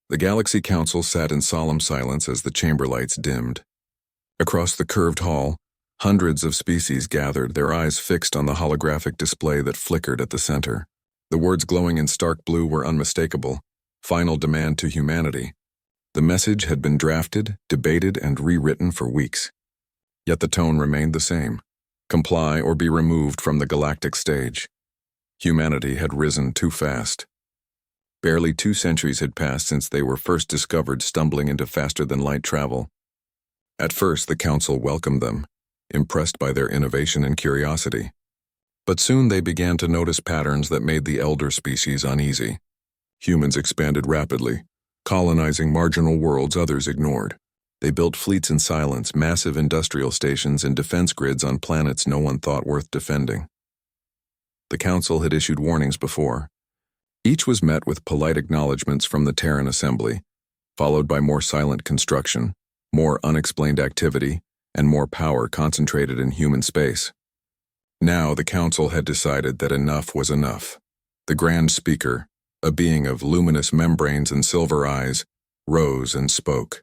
The Galaxy Council sat in solemn silence as the chamber lights dimmed. Across the curved hall, hundreds of species gathered, their eyes fixed on the holographic display that flickered at the center. The words glowing in stark blue were unmistakable: final demand to humanity. The message had been drafted, debated, and rewritten for weeks. Yet the tone remained the same: comply or be removed from the galactic stage. Humanity had risen too fast. Barely 2 centuries had passed since they were first discovered, stumbling into faster-than-light travel. At first, the Council welcomed them, impressed by their innovation and curiosity. But soon they began to notice patterns that made the elder species uneasy. Humans expanded rapidly, colonizing marginal worlds others ignored. They built fleets in silence, massive industrial stations, and defense grids on planets no one thought worth defending. The Council had issued warnings before. Each was met with polite acknowledgments from the Terran Assembly, followed by more silent construction, more unexplained activity, and more power concentrated in human space. Now the Council had decided that enough was enough. The Grand Speaker, a being of luminous membranes and silver eyes, rose and spoke.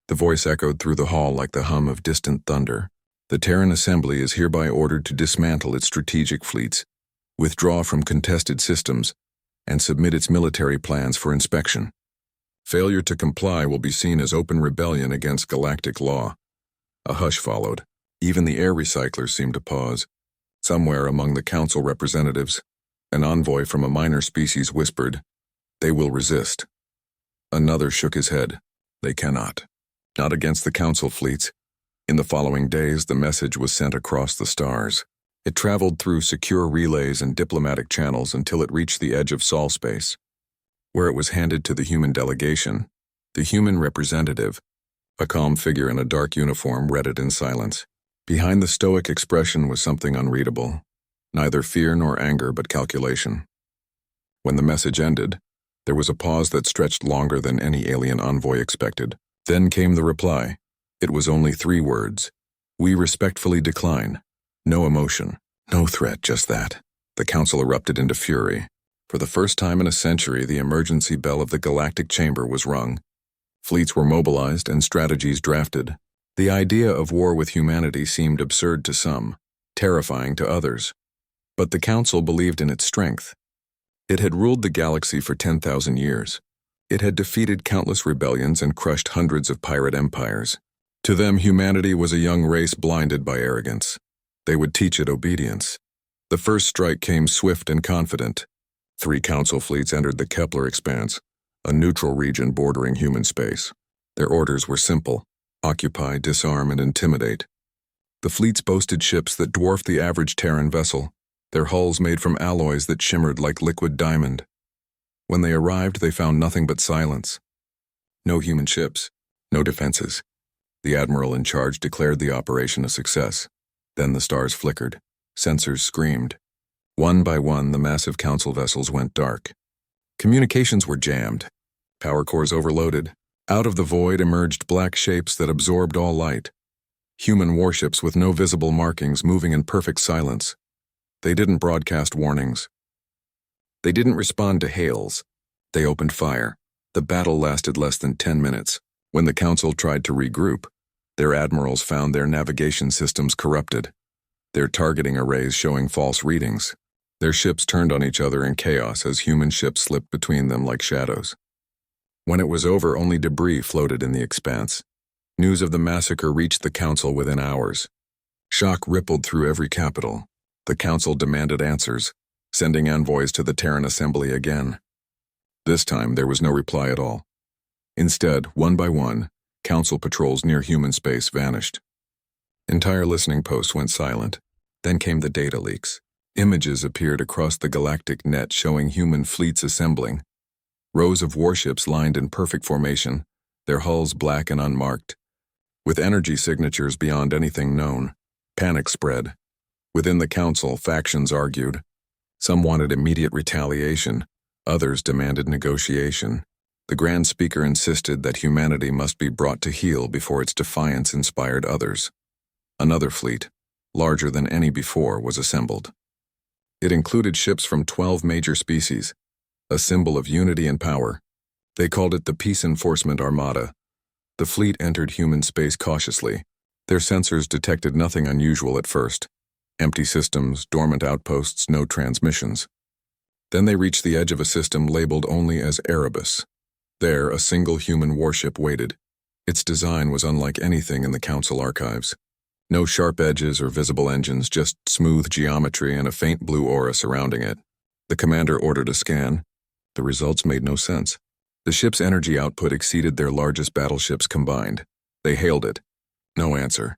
The voice echoed through the hall like the hum of distant thunder. The Terran Assembly is hereby ordered to dismantle its strategic fleets, withdraw from contested systems, and submit its military plans for inspection. Failure to comply will be seen as open rebellion against galactic law. A hush followed. Even the air recyclers seemed to pause. Somewhere among the Council representatives, an envoy from a minor species whispered, "They will resist." Another shook his head. "They cannot. Not against the Council fleets." In the following days, the message was sent across the stars. It traveled through secure relays and diplomatic channels until it reached the edge of Sol space, where it was handed to the human delegation. The human representative, a calm figure in a dark uniform, read it in silence. Behind the stoic expression was something unreadable, neither fear nor anger but calculation. When the message ended, there was a pause that stretched longer than any alien envoy expected. Then came the reply. It was only 3 words: "We respectfully decline." No emotion, no threat, just that. The Council erupted into fury. For the first time in a century, the emergency bell of the galactic chamber was rung. Fleets were mobilized and strategies drafted. The idea of war with humanity seemed absurd to some, terrifying to others. But the Council believed in its strength. It had ruled the galaxy for 10,000 years. It had defeated countless rebellions and crushed hundreds of pirate empires. To them, humanity was a young race blinded by arrogance. They would teach it obedience. The first strike came swift and confident. 3 Council fleets entered the Kepler Expanse, a neutral region bordering human space. Their orders were simple: occupy, disarm, and intimidate. The fleets boasted ships that dwarfed the average Terran vessel, their hulls made from alloys that shimmered like liquid diamond. When they arrived, they found nothing but silence. No human ships, no defenses. The admiral in charge declared the operation a success. Then the stars flickered. Sensors screamed. One by one, the massive Council vessels went dark. Communications were jammed. Power cores overloaded. Out of the void emerged black shapes that absorbed all light. Human warships with no visible markings, moving in perfect silence. They didn't broadcast warnings. They didn't respond to hails. They opened fire. The battle lasted less than 10 minutes. When the Council tried to regroup, their admirals found their navigation systems corrupted, their targeting arrays showing false readings. Their ships turned on each other in chaos as human ships slipped between them like shadows. When it was over, only debris floated in the expanse. News of the massacre reached the Council within hours. Shock rippled through every capital. The Council demanded answers, sending envoys to the Terran Assembly again. This time, there was no reply at all. Instead, one by one, Council patrols near human space vanished. Entire listening posts went silent. Then came the data leaks. Images appeared across the galactic net showing human fleets assembling. Rows of warships lined in perfect formation, their hulls black and unmarked. With energy signatures beyond anything known, panic spread. Within the Council, factions argued. Some wanted immediate retaliation, others demanded negotiation. The Grand Speaker insisted that humanity must be brought to heel before its defiance inspired others. Another fleet, larger than any before, was assembled. It included ships from 12 major species, a symbol of unity and power. They called it the Peace Enforcement Armada. The fleet entered human space cautiously. Their sensors detected nothing unusual at first. Empty systems, dormant outposts, no transmissions. Then they reached the edge of a system labeled only as Erebus. There, a single human warship waited. Its design was unlike anything in the Council archives. No sharp edges or visible engines, just smooth geometry and a faint blue aura surrounding it. The commander ordered a scan. The results made no sense. The ship's energy output exceeded their largest battleships combined. They hailed it. No answer.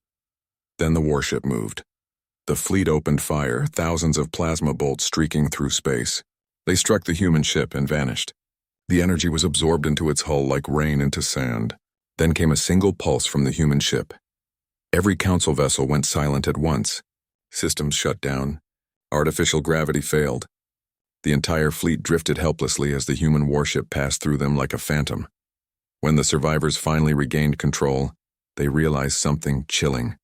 Then the warship moved. The fleet opened fire, thousands of plasma bolts streaking through space. They struck the human ship and vanished. The energy was absorbed into its hull like rain into sand. Then came a single pulse from the human ship. Every Council vessel went silent at once. Systems shut down. Artificial gravity failed. The entire fleet drifted helplessly as the human warship passed through them like a phantom. When the survivors finally regained control, they realized something chilling.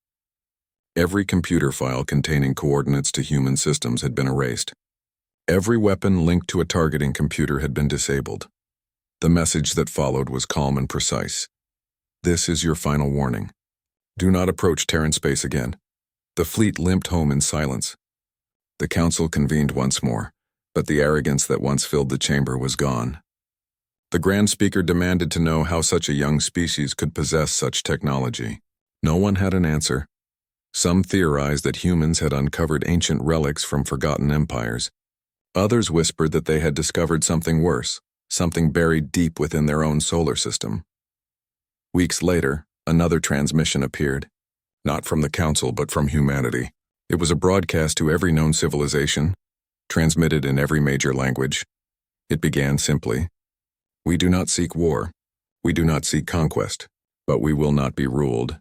Every computer file containing coordinates to human systems had been erased. Every weapon linked to a targeting computer had been disabled. The message that followed was calm and precise. This is your final warning. Do not approach Terran space again. The fleet limped home in silence. The Council convened once more, but the arrogance that once filled the chamber was gone. The Grand Speaker demanded to know how such a young species could possess such technology. No one had an answer. Some theorized that humans had uncovered ancient relics from forgotten empires. Others whispered that they had discovered something worse, something buried deep within their own solar system. Weeks later, another transmission appeared. Not from the Council, but from humanity. It was a broadcast to every known civilization, transmitted in every major language. It began simply, "We do not seek war. We do not seek conquest, but we will not be ruled."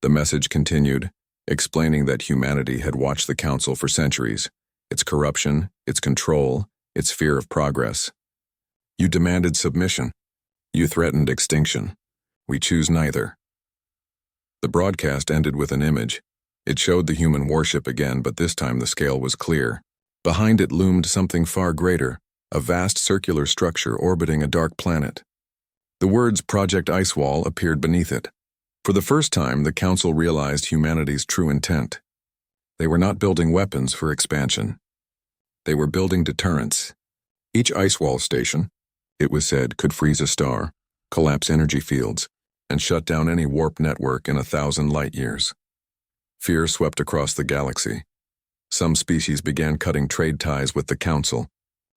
The message continued, explaining that humanity had watched the Council for centuries, its corruption, its control, its fear of progress. You demanded submission. You threatened extinction. We choose neither. The broadcast ended with an image. It showed the human warship again, but this time the scale was clear. Behind it loomed something far greater, a vast circular structure orbiting a dark planet. The words Project Icewall appeared beneath it. For the first time, the Council realized humanity's true intent. They were not building weapons for expansion. They were building deterrence. Each Icewall station, it was said, could freeze a star, collapse energy fields, and shut down any warp network in 1,000 light-years. Fear swept across the galaxy. Some species began cutting trade ties with the Council,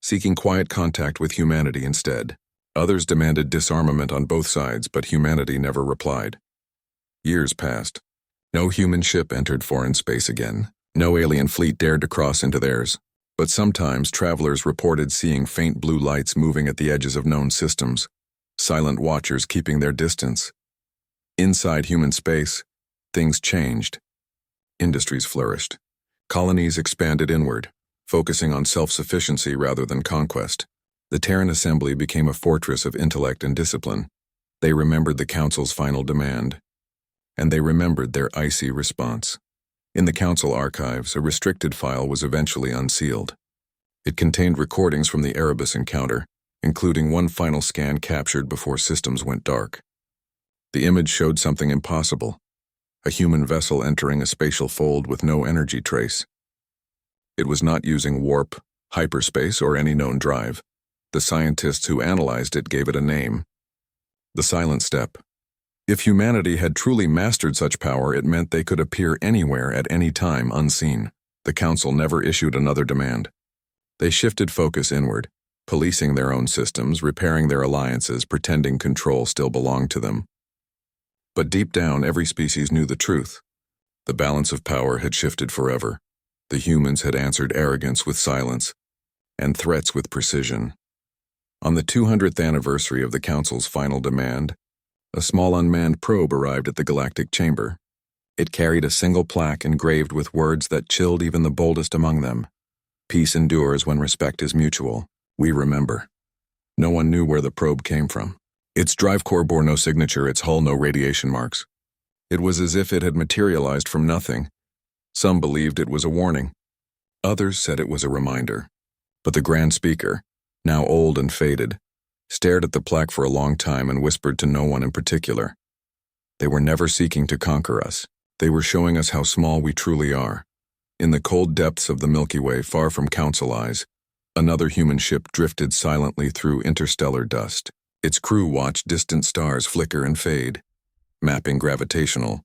seeking quiet contact with humanity instead. Others demanded disarmament on both sides, but humanity never replied. Years passed. No human ship entered foreign space again. No alien fleet dared to cross into theirs. But sometimes travelers reported seeing faint blue lights moving at the edges of known systems, silent watchers keeping their distance. Inside human space, things changed. Industries flourished. Colonies expanded inward, focusing on self-sufficiency rather than conquest. The Terran Assembly became a fortress of intellect and discipline. They remembered the Council's final demand. And they remembered their icy response. In the Council archives, a restricted file was eventually unsealed. It contained recordings from the Erebus encounter, including one final scan captured before systems went dark. The image showed something impossible, a human vessel entering a spatial fold with no energy trace. It was not using warp, hyperspace, or any known drive. The scientists who analyzed it gave it a name: the Silent Step. If humanity had truly mastered such power, it meant they could appear anywhere at any time unseen. The Council never issued another demand. They shifted focus inward, policing their own systems, repairing their alliances, pretending control still belonged to them. But deep down, every species knew the truth. The balance of power had shifted forever. The humans had answered arrogance with silence, and threats with precision. On the 200th anniversary of the Council's final demand, a small unmanned probe arrived at the galactic chamber. It carried a single plaque engraved with words that chilled even the boldest among them. Peace endures when respect is mutual. We remember. No one knew where the probe came from. Its drive core bore no signature, its hull no radiation marks. It was as if it had materialized from nothing. Some believed it was a warning. Others said it was a reminder. But the Grand Speaker, now old and faded, stared at the plaque for a long time and whispered to no one in particular. They were never seeking to conquer us. They were showing us how small we truly are. In the cold depths of the Milky Way, far from Council eyes, another human ship drifted silently through interstellar dust. Its crew watched distant stars flicker and fade, mapping gravitational